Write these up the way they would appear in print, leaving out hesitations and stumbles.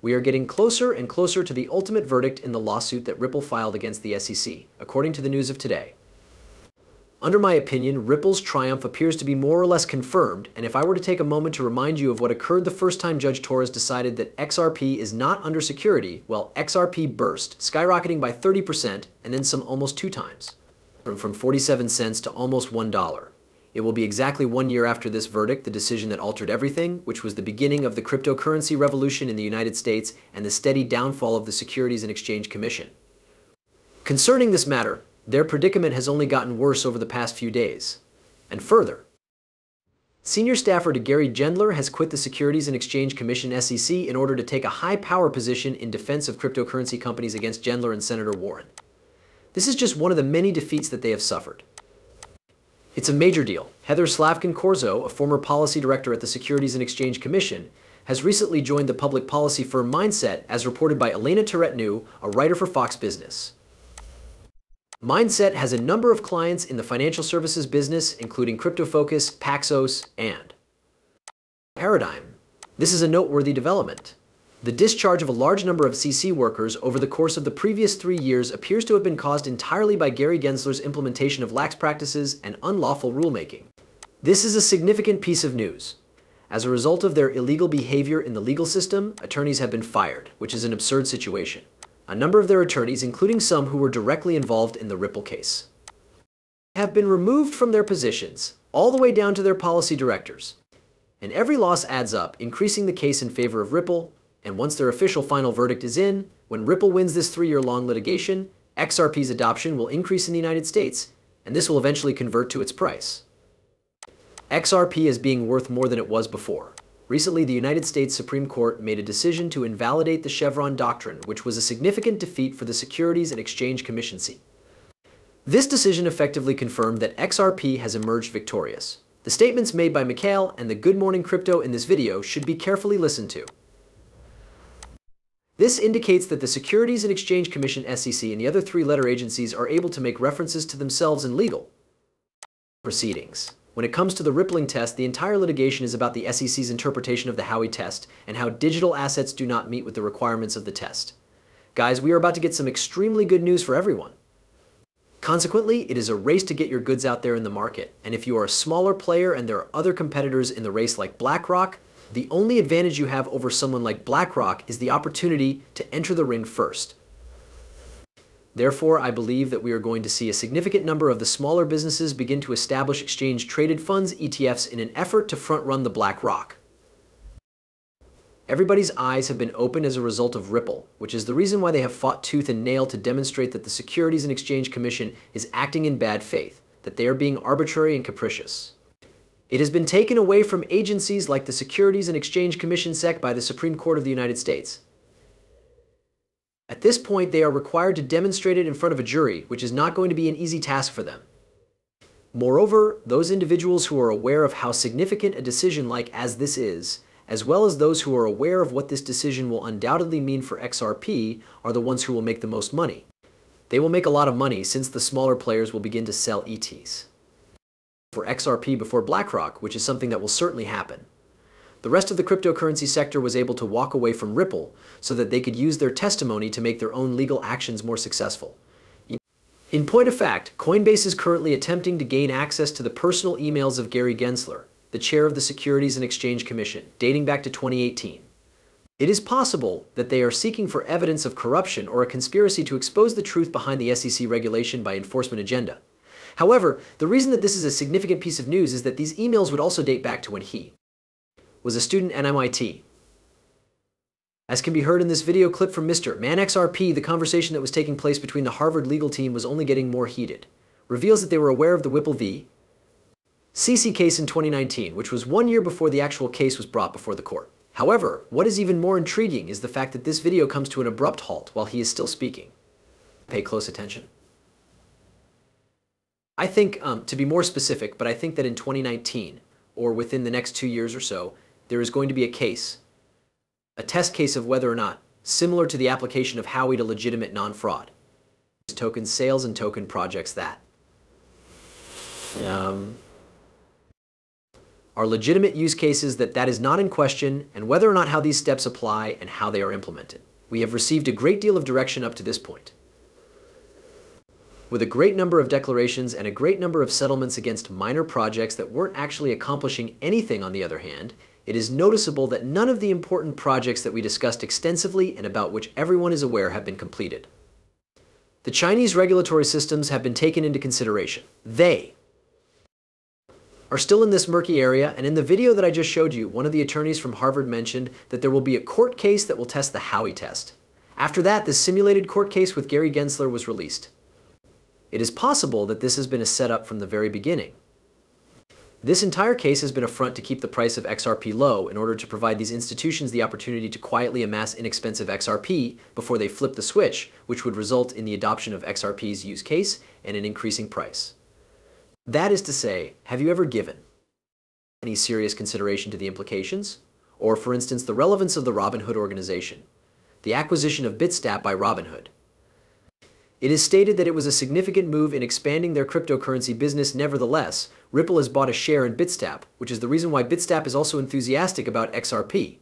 We are getting closer and closer to the ultimate verdict in the lawsuit that Ripple filed against the SEC, according to the news of today. Under my opinion, Ripple's triumph appears to be more or less confirmed, and if I were to take a moment to remind you of what occurred the first time Judge Torres decided that XRP is not under security, well, XRP burst, skyrocketing by 30% and then some almost 2 times, from 47 cents to almost $1. It will be exactly 1 year after this verdict, the decision that altered everything, which was the beginning of the cryptocurrency revolution in the United States and the steady downfall of the Securities and Exchange Commission. Concerning this matter, their predicament has only gotten worse over the past few days. And further, senior staffer Gary Gensler has quit the Securities and Exchange Commission SEC in order to take a high-power position in defense of cryptocurrency companies against Gensler and Senator Warren. This is just one of the many defeats that they have suffered. It's a major deal. Heather Slavkin-Corzo, a former policy director at the Securities and Exchange Commission, has recently joined the public policy firm Mindset, as reported by Elena Tourette-New, a writer for Fox Business. Mindset has a number of clients in the financial services business, including CryptoFocus, Paxos, and Paradigm. This is a noteworthy development. The discharge of a large number of CC workers over the course of the previous 3 years appears to have been caused entirely by Gary Gensler's implementation of lax practices and unlawful rulemaking. This is a significant piece of news. As a result of their illegal behavior in the legal system, attorneys have been fired, which is an absurd situation. A number of their attorneys, including some who were directly involved in the Ripple case, have been removed from their positions, all the way down to their policy directors. And every loss adds up, increasing the case in favor of Ripple. And once their official final verdict is in, when Ripple wins this 3-year-long litigation, XRP's adoption will increase in the United States, and this will eventually convert to its price. XRP is being worth more than it was before. Recently, the United States Supreme Court made a decision to invalidate the Chevron doctrine, which was a significant defeat for the Securities and Exchange Commission. This decision effectively confirmed that XRP has emerged victorious. The statements made by Mikhail and the Good Morning Crypto in this video should be carefully listened to. This indicates that the Securities and Exchange Commission SEC and the other 3-letter agencies are able to make references to themselves in legal proceedings. When it comes to the rippling test, the entire litigation is about the SEC's interpretation of the Howey test and how digital assets do not meet with the requirements of the test. Guys, we are about to get some extremely good news for everyone. Consequently, it is a race to get your goods out there in the market, and if you are a smaller player and there are other competitors in the race like BlackRock, the only advantage you have over someone like BlackRock is the opportunity to enter the ring first. Therefore, I believe that we are going to see a significant number of the smaller businesses begin to establish exchange-traded funds, ETFs, in an effort to front-run the BlackRock. Everybody's eyes have been opened as a result of Ripple, which is the reason why they have fought tooth and nail to demonstrate that the Securities and Exchange Commission is acting in bad faith, that they are being arbitrary and capricious. It has been taken away from agencies like the Securities and Exchange Commission SEC by the Supreme Court of the United States. At this point, they are required to demonstrate it in front of a jury, which is not going to be an easy task for them. Moreover, those individuals who are aware of how significant a decision like as this is, as well as those who are aware of what this decision will undoubtedly mean for XRP, are the ones who will make the most money. They will make a lot of money since the smaller players will begin to sell ETs for XRP before BlackRock, which is something that will certainly happen. The rest of the cryptocurrency sector was able to walk away from Ripple so that they could use their testimony to make their own legal actions more successful. In point of fact, Coinbase is currently attempting to gain access to the personal emails of Gary Gensler, the chair of the Securities and Exchange Commission, dating back to 2018. It is possible that they are seeking for evidence of corruption or a conspiracy to expose the truth behind the SEC regulation by enforcement agenda. However, the reason that this is a significant piece of news is that these emails would also date back to when he was a student at MIT. As can be heard in this video clip from Mr. Man XRP, the conversation that was taking place between the Harvard legal team was only getting more heated. Reveals that they were aware of the Whipple v. CC case in 2019, which was 1 year before the actual case was brought before the court. However, what is even more intriguing is the fact that this video comes to an abrupt halt while he is still speaking. Pay close attention. I think, to be more specific, but I think that in 2019, or within the next 2 years or so, there is going to be a case, a test case of whether or not, similar to the application of Howey to legitimate non-fraud, token sales and token projects that are legitimate use cases that is not in question, and whether or not how these steps apply and how they are implemented. We have received a great deal of direction up to this point. With a great number of declarations and a great number of settlements against minor projects that weren't actually accomplishing anything, on the other hand, it is noticeable that none of the important projects that we discussed extensively and about which everyone is aware have been completed. The Chinese regulatory systems have been taken into consideration. They are still in this murky area, and in the video that I just showed you, one of the attorneys from Harvard mentioned that there will be a court case that will test the Howey test. After that, the simulated court case with Gary Gensler was released. It is possible that this has been a setup from the very beginning. This entire case has been a front to keep the price of XRP low in order to provide these institutions the opportunity to quietly amass inexpensive XRP before they flip the switch, which would result in the adoption of XRP's use case and an increasing price. That is to say, have you ever given any serious consideration to the implications? Or, for instance, the relevance of the Robinhood organization, the acquisition of Bitstamp by Robinhood. It is stated that it was a significant move in expanding their cryptocurrency business. Nevertheless, Ripple has bought a share in Bitstamp, which is the reason why Bitstamp is also enthusiastic about XRP.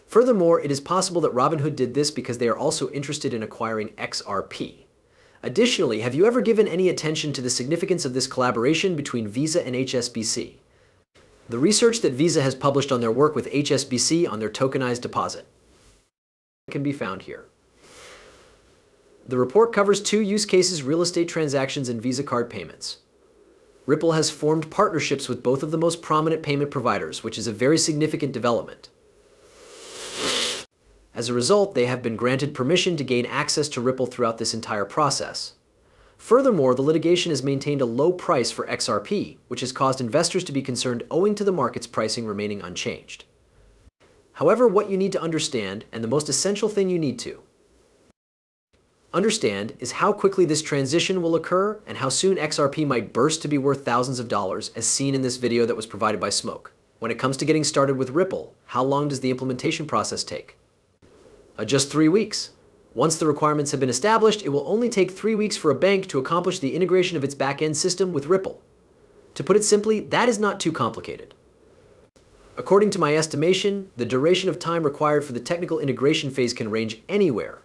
Furthermore, it is possible that Robinhood did this because they are also interested in acquiring XRP. Additionally, have you ever given any attention to the significance of this collaboration between Visa and HSBC? The research that Visa has published on their work with HSBC on their tokenized deposit can be found here. The report covers 2 use cases: real estate transactions and Visa card payments. Ripple has formed partnerships with both of the most prominent payment providers, which is a very significant development. As a result, they have been granted permission to gain access to Ripple throughout this entire process. Furthermore, the litigation has maintained a low price for XRP, which has caused investors to be concerned owing to the market's pricing remaining unchanged. However, what you need to understand, and the most essential thing you need to understand, is how quickly this transition will occur and how soon XRP might burst to be worth thousands of dollars, as seen in this video that was provided by Smoke. When it comes to getting started with Ripple, how long does the implementation process take? Just 3 weeks. Once the requirements have been established, it will only take 3 weeks for a bank to accomplish the integration of its back-end system with Ripple. To put it simply, that is not too complicated. According to my estimation, the duration of time required for the technical integration phase can range anywhere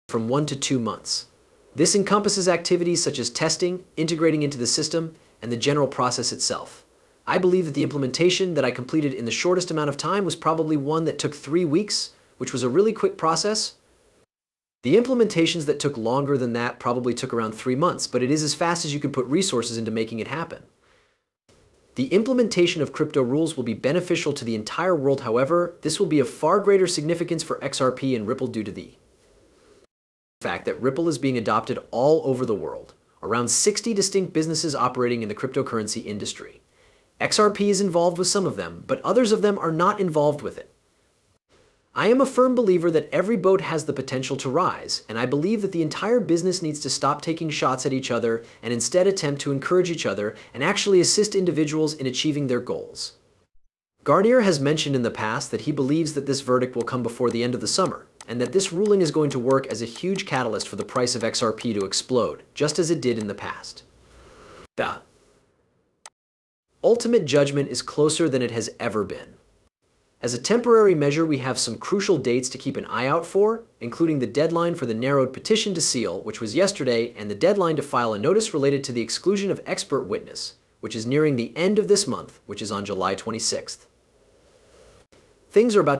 from 1 to 2 months. This encompasses activities such as testing, integrating into the system, and the general process itself. I believe that the implementation that I completed in the shortest amount of time was probably one that took 3 weeks, which was a really quick process. The implementations that took longer than that probably took around 3 months, but it is as fast as you can put resources into making it happen. The implementation of crypto rules will be beneficial to the entire world. However, this will be of far greater significance for XRP and Ripple due to the fact that Ripple is being adopted all over the world, around 60 distinct businesses operating in the cryptocurrency industry. XRP is involved with some of them, but others of them are not involved with it. I am a firm believer that every boat has the potential to rise, and I believe that the entire business needs to stop taking shots at each other and instead attempt to encourage each other and actually assist individuals in achieving their goals. Garnier has mentioned in the past that he believes that this verdict will come before the end of the summer, and that this ruling is going to work as a huge catalyst for the price of XRP to explode, just as it did in the past. The ultimate judgment is closer than it has ever been. As a temporary measure, we have some crucial dates to keep an eye out for, including the deadline for the narrowed petition to seal, which was yesterday, and the deadline to file a notice related to the exclusion of expert witness, which is nearing the end of this month, which is on July 26th. Things are about